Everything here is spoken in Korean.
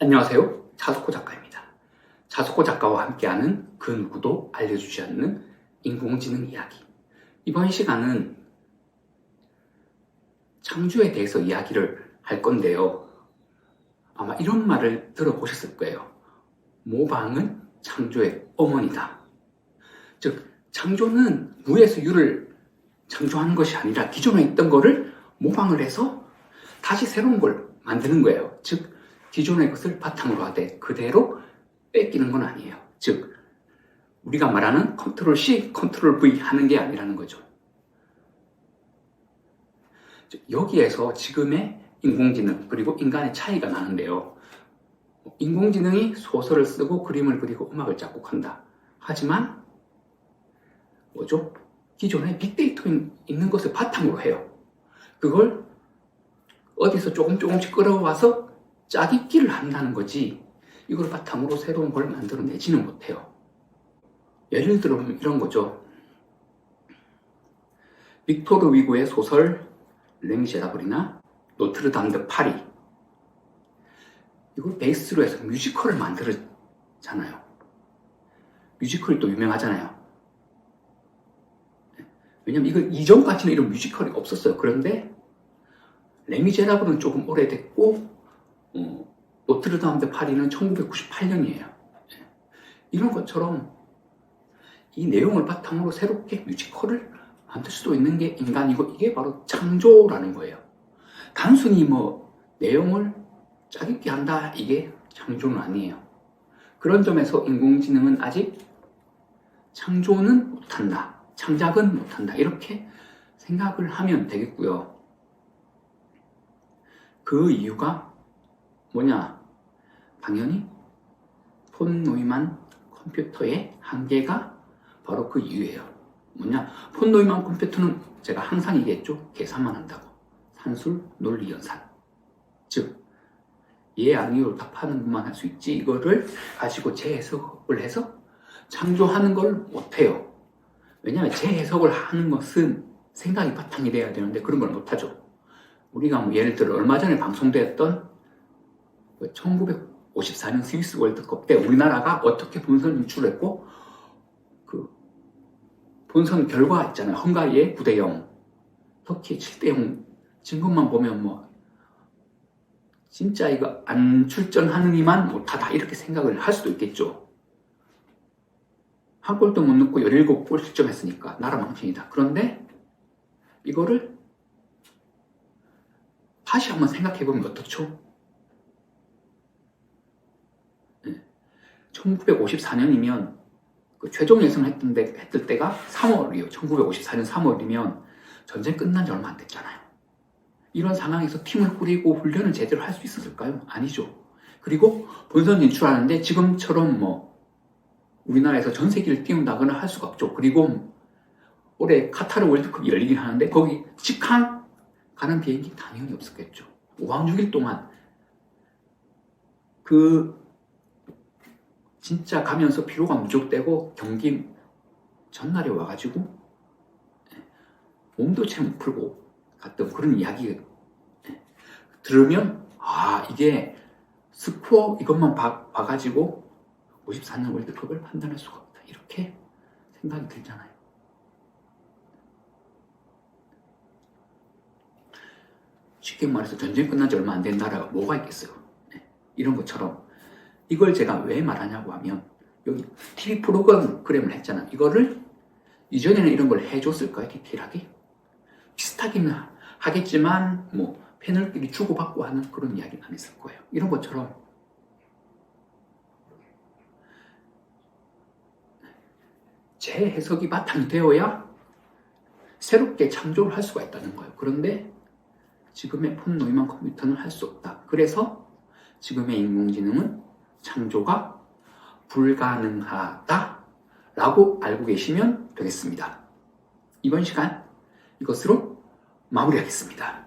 안녕하세요. 자석호 작가입니다. 자석호 작가와 함께하는 그 누구도 알려주지 않는 인공지능 이야기. 이번 시간은 창조에 대해서 이야기를 할 건데요. 아마 이런 말을 들어보셨을 거예요. 모방은 창조의 어머니다. 즉, 창조는 무에서 유를 창조하는 것이 아니라 기존에 있던 거를 모방을 해서 다시 새로운 걸 만드는 거예요. 즉, 기존의 것을 바탕으로 하되 그대로 뺏기는 건 아니에요. 즉, 우리가 말하는 컨트롤 C, 컨트롤 V 하는 게 아니라는 거죠. 여기에서 지금의 인공지능 그리고 인간의 차이가 나는데요. 인공지능이 소설을 쓰고 그림을 그리고 음악을 작곡한다. 하지만 뭐죠? 기존에 빅데이터에 있는 것을 바탕으로 해요. 그걸 어디서 조금씩 끌어와서 짜깁기를 한다는 거지 이걸 바탕으로 새로운 걸 만들어내지는 못해요. 예를 들면 이런 거죠. 빅토르 위고의 소설 레미제라블이나 노트르담 드 파리, 이걸 베이스로 해서 뮤지컬을 만들었잖아요. 뮤지컬도 유명하잖아요. 왜냐면 이거 이전까지는 이런 뮤지컬이 없었어요. 그런데 레미제라블은 조금 오래됐고 노트르담 드 파리는 1998년이에요. 이런 것처럼 이 내용을 바탕으로 새롭게 뮤지컬을 만들 수도 있는 게 인간이고 이게 바로 창조라는 거예요. 단순히 내용을 짜깁기 한다 이게 창조는 아니에요. 그런 점에서 인공지능은 아직 창조는 못한다, 창작은 못한다 이렇게 생각을 하면 되겠고요. 그 이유가 뭐냐? 당연히 폰 노이만 컴퓨터의 한계가 바로 그 이유예요. 뭐냐? 폰 노이만 컴퓨터는 제가 항상 얘기했죠. 계산만 한다고. 산술, 논리, 연산. 즉, 예, 아니요 답하는 것만 할 수 있지 이거를 가지고 재해석을 해서 창조하는 걸 못해요. 왜냐하면 재해석을 하는 것은 생각이 바탕이 돼야 되는데 그런 걸 못하죠. 우리가 예를 들어 얼마 전에 방송되었던 1954년 스위스 월드컵 때 우리나라가 어떻게 본선 진출했고 그 본선 결과 있잖아요. 헝가리의 9대0, 터키의 7대0 진 것만 보면 진짜 이거 안 출전하느니만 못하다 이렇게 생각을 할 수도 있겠죠. 한 골도 못 넣고 17골 실점했으니까 나라 망신이다. 그런데 이거를 다시 한번 생각해보면 어떻죠? 1954년이면 그 최종 예선을 했을 때가 3월이에요. 1954년 3월이면 전쟁 끝난 지 얼마 안 됐잖아요. 이런 상황에서 팀을 꾸리고 훈련을 제대로 할 수 있었을까요? 아니죠. 그리고 본선 진출하는데 지금처럼 우리나라에서 전 세계를 띄운다거나 할 수가 없죠. 그리고 올해 카타르 월드컵이 열리긴 하는데 거기 직항 가는 비행기 당연히 없었겠죠. 5박 6일 동안 진짜 가면서 피로가 누적되고 경기 전날에 와가지고 몸도 채 못 풀고 갔던 그런 이야기 들으면 이게 스코어 이것만 봐가지고 54년 월드컵을 판단할 수가 없다 이렇게 생각이 들잖아요. 쉽게 말해서 전쟁 끝난 지 얼마 안 된 나라가 뭐가 있겠어요. 이런 것처럼 이걸 제가 왜 말하냐고 하면 여기 TV 프로그램을 했잖아. 이거를 이전에는 이런 걸 해줬을까요? 디테일하게? 비슷하기는 하겠지만 패널끼리 주고받고 하는 그런 이야기는 안 했을 거예요. 이런 것처럼 재해석이 바탕이 되어야 새롭게 창조를 할 수가 있다는 거예요. 그런데 지금의 폰 노이만 컴퓨터는 할 수 없다. 그래서 지금의 인공지능은 창조가 불가능하다라고 알고 계시면 되겠습니다. 이번 시간 이것으로 마무리하겠습니다.